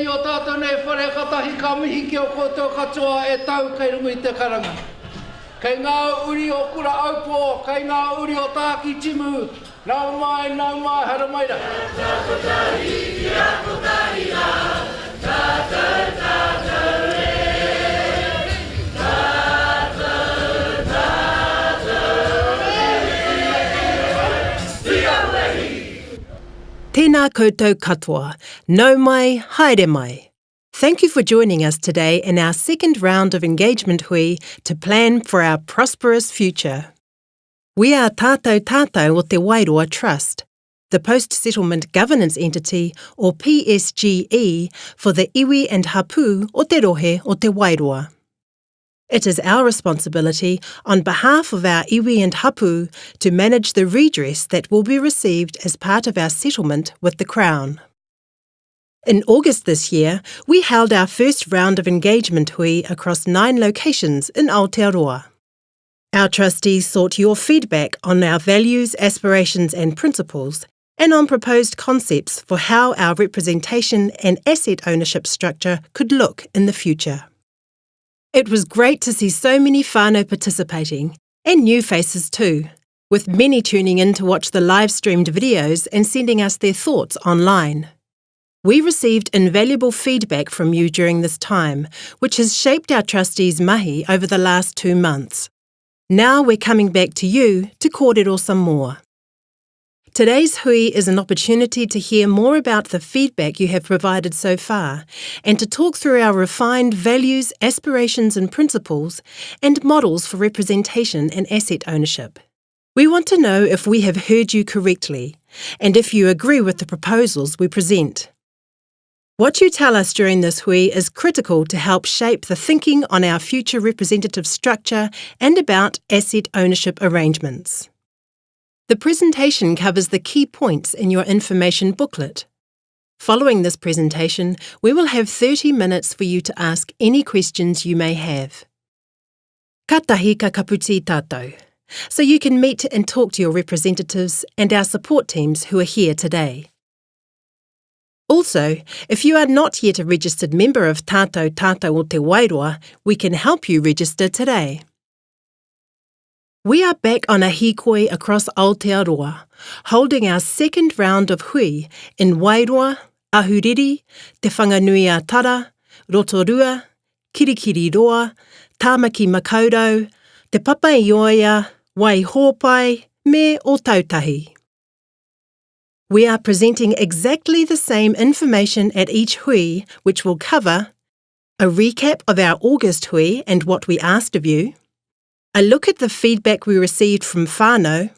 i o tātou nei whare katahi ka mihi ki o koutou katoa e tau kei rungu i te karanga. Kei ngā uri o kura aupō, kei ngā uri o tāki timu, nau mai, hara maira. Tātau tahi ki a kotahi a, tātau tātau e. Tēnā koutou katoa, nau mai, haere mai. Thank you for joining us today in our second round of engagement hui to plan for our prosperous future. We are Tātau Tātau o Te Wairoa Trust, the post-settlement governance entity or PSGE for the iwi and hapu o te rohe o Te Wairoa. It is our responsibility on behalf of our iwi and hapu to manage the redress that will be received as part of our settlement with the Crown. In August this year, we held our first round of engagement hui across 9 locations in Aotearoa. Our trustees sought your feedback on our values, aspirations and principles, and on proposed concepts for how our representation and asset ownership structure could look in the future. It was great to see so many whānau participating, and new faces too, with many tuning in to watch the live-streamed videos and sending us their thoughts online. We received invaluable feedback from you during this time, which has shaped our trustees' mahi over the last 2 months. Now we're coming back to you to kōrero some more. Today's hui is an opportunity to hear more about the feedback you have provided so far and to talk through our refined values, aspirations and principles and models for representation and asset ownership. We want to know if we have heard you correctly and if you agree with the proposals we present. What you tell us during this hui is critical to help shape the thinking on our future representative structure and about asset ownership arrangements. The presentation covers the key points in your information booklet. Following this presentation, we will have 30 minutes for you to ask any questions you may have. Ka tahi ka kaputi tātou, so you can meet and talk to your representatives and our support teams who are here today. Also, if you are not yet a registered member of Tātau Tātau o Te Wairoa, we can help you register today. We are back on a hīkoi across Aotearoa, holding our second round of hui in Wairoa, Ahuriri, Te Whanganui Tara, Rotorua, Kirikiriroa, Tāmaki Makaurau, Te Papaioia, Waihopai, me o Tautahi. We are presenting exactly the same information at each hui, which will cover a recap of our August hui and what we asked of you, a look at the feedback we received from whānau,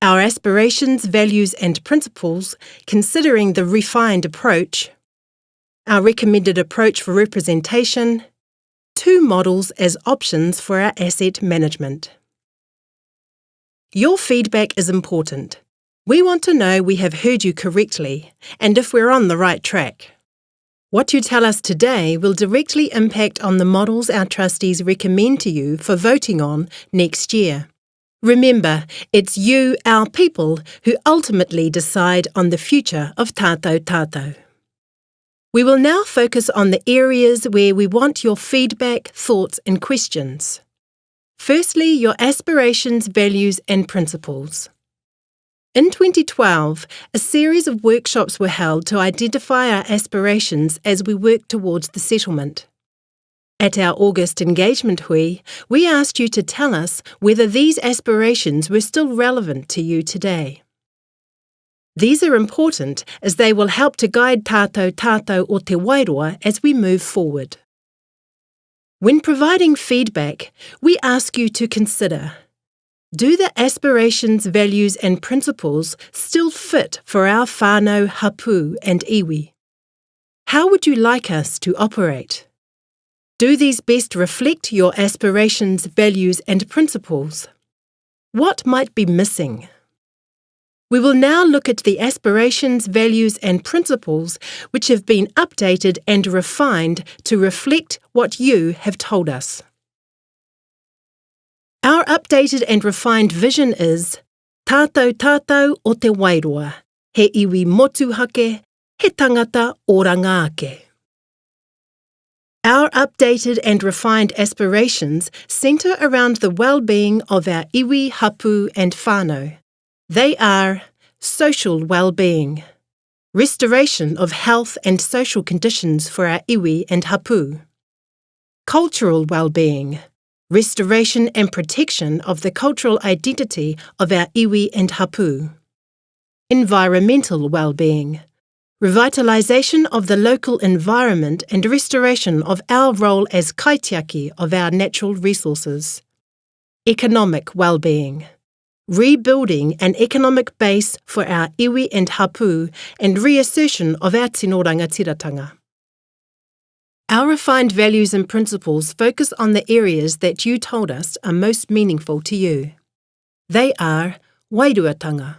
our aspirations, values and principles considering the refined approach, our recommended approach for representation, 2 models as options for our asset management. Your feedback is important. We want to know we have heard you correctly and if we're on the right track. What you tell us today will directly impact on the models our trustees recommend to you for voting on next year. Remember, it's you, our people, who ultimately decide on the future of Tātau Tātau. We will now focus on the areas where we want your feedback, thoughts and questions. Firstly, your aspirations, values and principles. In 2012, a series of workshops were held to identify our aspirations as we work towards the settlement. At our August engagement hui, we asked you to tell us whether these aspirations were still relevant to you today. These are important as they will help to guide Tātau Tātau o Te Wairoa as we move forward. When providing feedback, we ask you to consider: do the aspirations, values and principles still fit for our whānau, hapu and iwi? How would you like us to operate? Do these best reflect your aspirations, values and principles? What might be missing? We will now look at the aspirations, values and principles which have been updated and refined to reflect what you have told us. Our updated and refined vision is Tātau Tātau o Te Wairoa, he iwi motuhake, he tangata oranga ake. Our updated and refined aspirations centre around the well-being of our iwi, hapu and whānau. They are social well-being, restoration of health and social conditions for our iwi and hapu, cultural well-being, restoration and protection of the cultural identity of our iwi and hapu, environmental well-being, revitalisation of the local environment and restoration of our role as kaitiaki of our natural resources, economic well-being, rebuilding an economic base for our iwi and hapu and reassertion of our tino rangatiratanga. Our refined values and principles focus on the areas that you told us are most meaningful to you. They are Wairoatanga,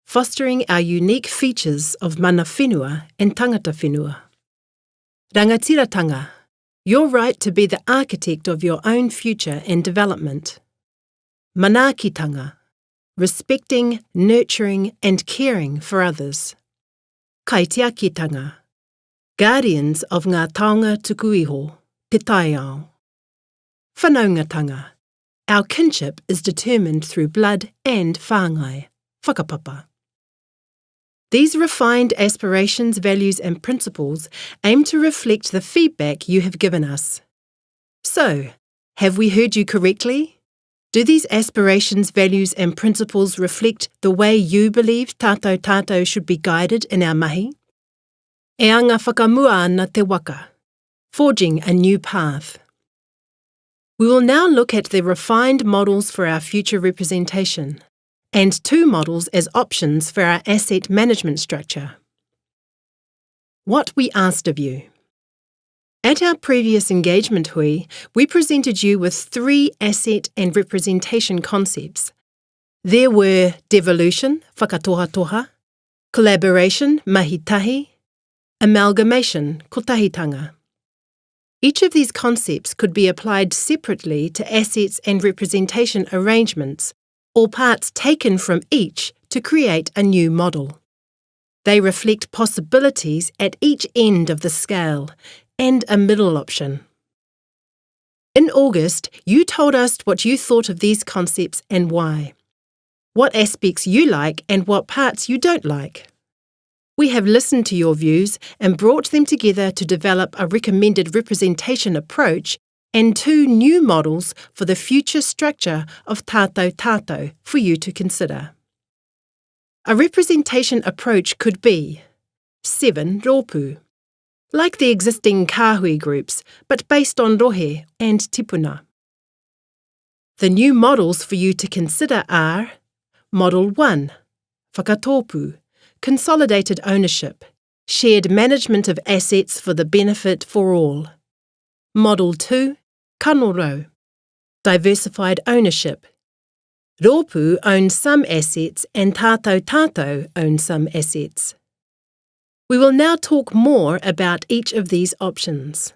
fostering our unique features of mana whenua and tangata whenua. Rangatiratanga, your right to be the architect of your own future and development. Manaakitanga, respecting, nurturing and caring for others. Kaitiakitanga, guardians of ngā taonga tuku iho, te taiao. Whanaungatanga, our kinship is determined through blood and whāngai, whakapapa. These refined aspirations, values and principles aim to reflect the feedback you have given us. So, have we heard you correctly? Do these aspirations, values and principles reflect the way you believe Tātau Tātau should be guided in our mahi? E anga whakamua ana te waka, forging a new path. We will now look at the refined models for our future representation, and 2 models as options for our asset management structure. What we asked of you. At our previous engagement hui, we presented you with 3 asset and representation concepts. There were devolution, whakatoha-toha, collaboration, mahi-tahi, amalgamation, kotahitanga. Each of these concepts could be applied separately to assets and representation arrangements, or parts taken from each to create a new model. They reflect possibilities at each end of the scale and a middle option. In August, you told us what you thought of these concepts and why, what aspects you like and what parts you don't like. We have listened to your views and brought them together to develop a recommended representation approach and 2 new models for the future structure of Tātau Tātau for you to consider. A representation approach could be 7 rōpū, like the existing kāhui groups, but based on rohe and tipuna. The new models for you to consider are Model 1, whakatōpū, consolidated ownership, shared management of assets for the benefit for all. Model 2, Kanoro, diversified ownership. Rōpū owns some assets and Tātau Tātau owns some assets. We will now talk more about each of these options.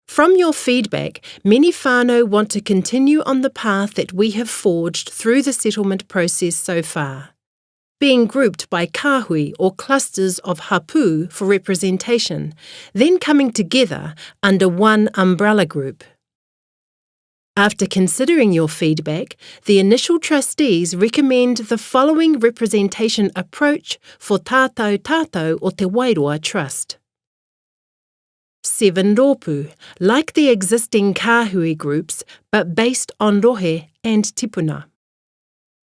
From your feedback, many whānau want to continue on the path that we have forged through the settlement process so far, being grouped by kāhui or clusters of hapu for representation, then coming together under one umbrella group. After considering your feedback, the initial trustees recommend the following representation approach for Tātau Tātau o te Wairoa Trust. 7 rōpū, like the existing kāhui groups, but based on rohe and tipuna.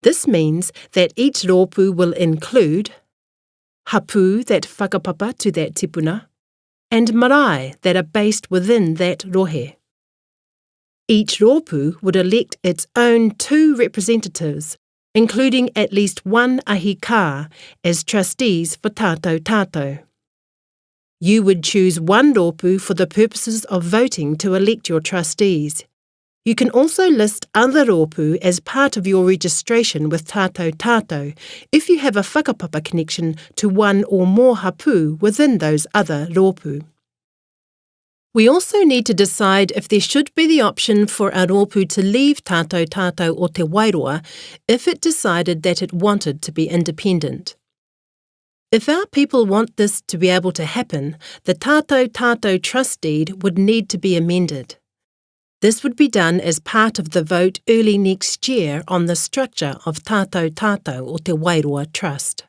This means that each rōpū will include hapu that whakapapa to that tipuna, and marae that are based within that rohe. Each rōpū would elect its own 2 representatives, including at least 1 ahikā, as trustees for Tātau Tātau. You would choose 1 rōpū for the purposes of voting to elect your trustees. You can also list other rōpū as part of your registration with Tātau Tātau if you have a whakapapa connection to 1 or more hapu within those other rōpū. We also need to decide if there should be the option for a rōpū to leave Tātau Tātau o te Wairoa if it decided that it wanted to be independent. If our people want this to be able to happen, the Tātau Tātau trust deed would need to be amended. This would be done as part of the vote early next year on the structure of Tātau Tātau o Te Wairoa Trust.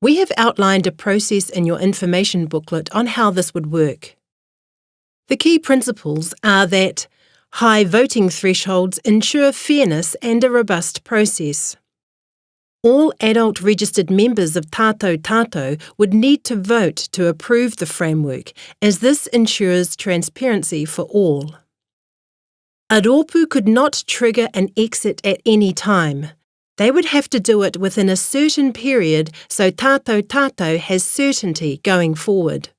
We have outlined a process in your information booklet on how this would work. The key principles are that high voting thresholds ensure fairness and a robust process. All adult registered members of Tātau Tātau would need to vote to approve the framework, as this ensures transparency for all. A rōpū could not trigger an exit at any time. They would have to do it within a certain period so Tātau Tātau has certainty going forward.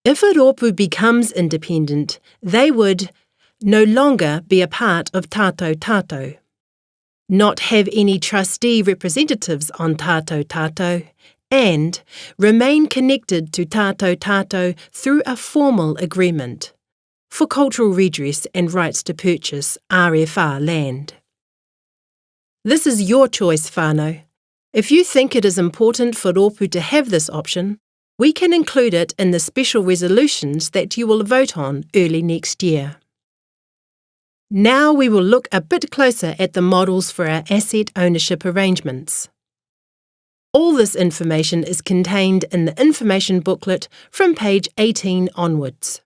If a rōpū becomes independent, they would no longer be a part of Tātau Tātau, not have any trustee representatives on Tātau Tātau, and remain connected to Tātau Tātau through a formal agreement for cultural redress and rights to purchase RFR land. This is your choice, whānau. If you think it is important for rōpū to have this option, we can include it in the special resolutions that you will vote on early next year. Now we will look a bit closer at the models for our asset ownership arrangements. All this information is contained in the information booklet from page 18 onwards.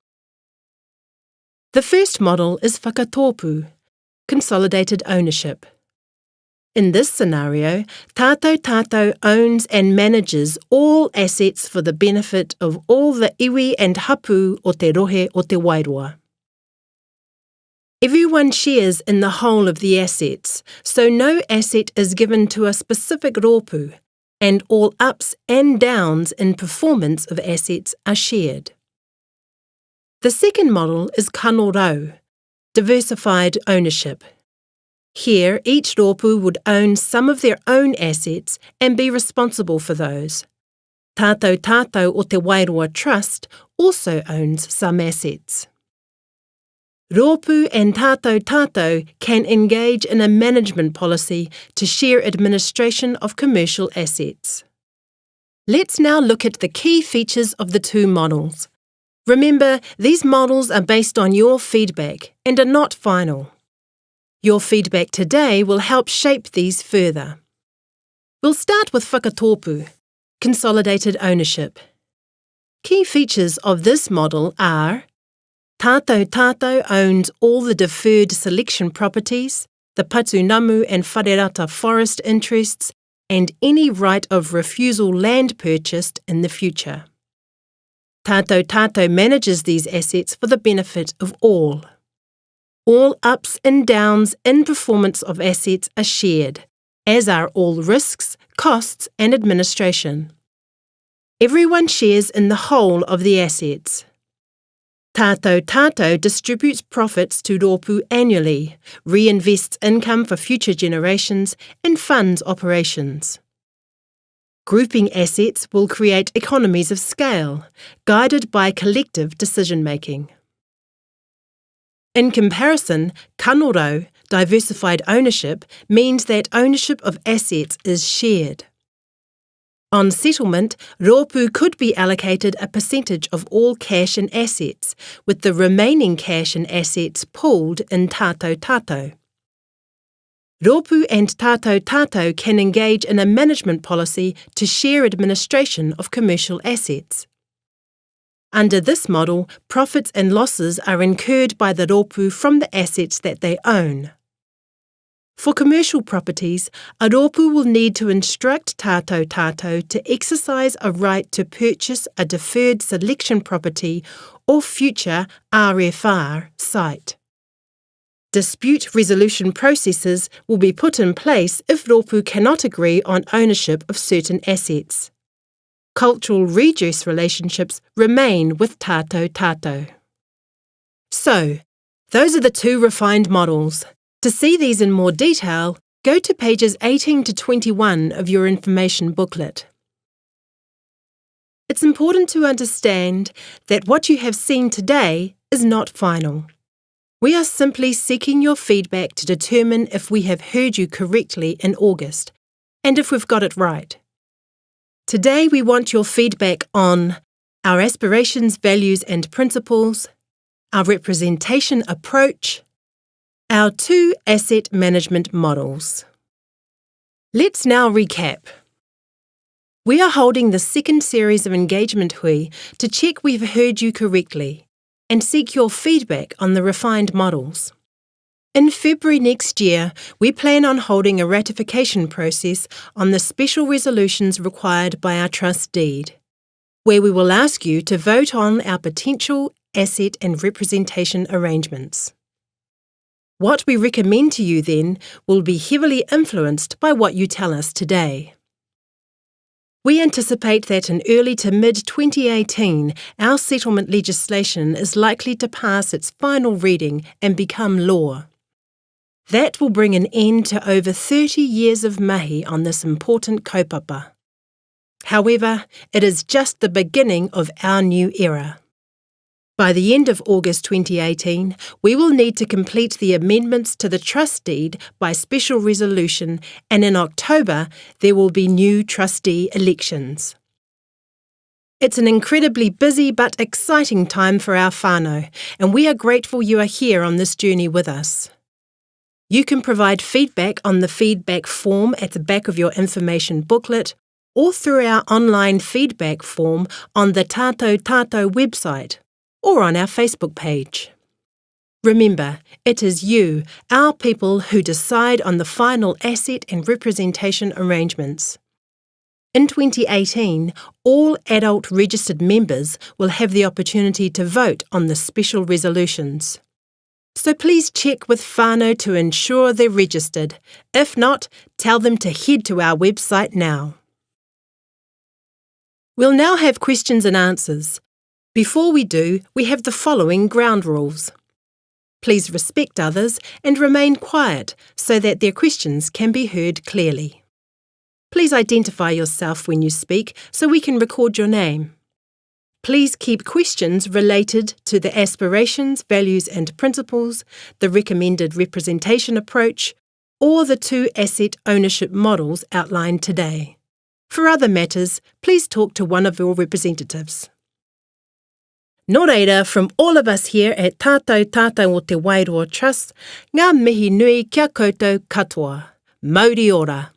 The first model is whakatōpu, consolidated ownership. In this scenario, Tātau Tātau owns and manages all assets for the benefit of all the iwi and hapu o te rohe o te Wairoa. Everyone shares in the whole of the assets, so no asset is given to a specific rōpū, and all ups and downs in performance of assets are shared. The second model is kano rau, diversified ownership. Here, each rōpū would own some of their own assets and be responsible for those. Tātau Tātau o Te Wairoa Trust also owns some assets. Rōpū and Tātau Tātau can engage in a management policy to share administration of commercial assets. Let's now look at the key features of the two models. Remember, these models are based on your feedback and are not final. Your feedback today will help shape these further. We'll start with whakatōpu, consolidated ownership. Key features of this model are Tātau Tātau owns all the deferred selection properties, the Patunamu and Wharerata forest interests, and any right of refusal land purchased in the future. Tātau Tātau manages these assets for the benefit of all. All ups and downs in performance of assets are shared, as are all risks, costs and administration. Everyone shares in the whole of the assets. Tātau Tātau distributes profits to rōpū annually, reinvests income for future generations and funds operations. Grouping assets will create economies of scale, guided by collective decision-making. In comparison, kano rau, diversified ownership, means that ownership of assets is shared. On settlement, rōpū could be allocated a percentage of all cash and assets, with the remaining cash and assets pooled in Tātau Tātau. Rōpū and Tātau Tātau can engage in a management policy to share administration of commercial assets. Under this model, profits and losses are incurred by the rōpū from the assets that they own. For commercial properties, a rōpū will need to instruct Tātau Tātau to exercise a right to purchase a deferred selection property or future RFR site. Dispute resolution processes will be put in place if rōpū cannot agree on ownership of certain assets. Cultural redress relationships remain with Tātau Tātau. So, those are the two refined models. To see these in more detail, go to pages 18 to 21 of your information booklet. It's important to understand that what you have seen today is not final. We are simply seeking your feedback to determine if we have heard you correctly in August, and if we've got it right. Today we want your feedback on our aspirations, values and principles, our representation approach, our 2 asset management models. Let's now recap. We are holding the second series of engagement hui to check we've heard you correctly and seek your feedback on the refined models. In February next year, we plan on holding a ratification process on the special resolutions required by our trust deed, where we will ask you to vote on our potential asset and representation arrangements. What we recommend to you then will be heavily influenced by what you tell us today. We anticipate that in early to mid-2018, our settlement legislation is likely to pass its final reading and become law. That will bring an end to over 30 years of mahi on this important kaupapa. However, it is just the beginning of our new era. By the end of August 2018, we will need to complete the amendments to the trust deed by special resolution, and in October there will be new trustee elections. It's an incredibly busy but exciting time for our whānau, and we are grateful you are here on this journey with us. You can provide feedback on the feedback form at the back of your information booklet or through our online feedback form on the Tātau Tātau website or on our Facebook page. Remember, it is you, our people, who decide on the final asset and representation arrangements. In 2018, all adult registered members will have the opportunity to vote on the special resolutions. So please check with whānau to ensure they're registered. If not, tell them to head to our website now. We'll now have questions and answers. Before we do, we have the following ground rules. Please respect others and remain quiet so that their questions can be heard clearly. Please identify yourself when you speak so we can record your name. Please keep questions related to the aspirations, values and principles, the recommended representation approach, or the 2 asset ownership models outlined today. For other matters, please talk to one of your representatives. Nō reira, from all of us here at Tātau Tātau o te Wairoa Trust, ngā mihi nui kia koutou katoa. Mauri ora.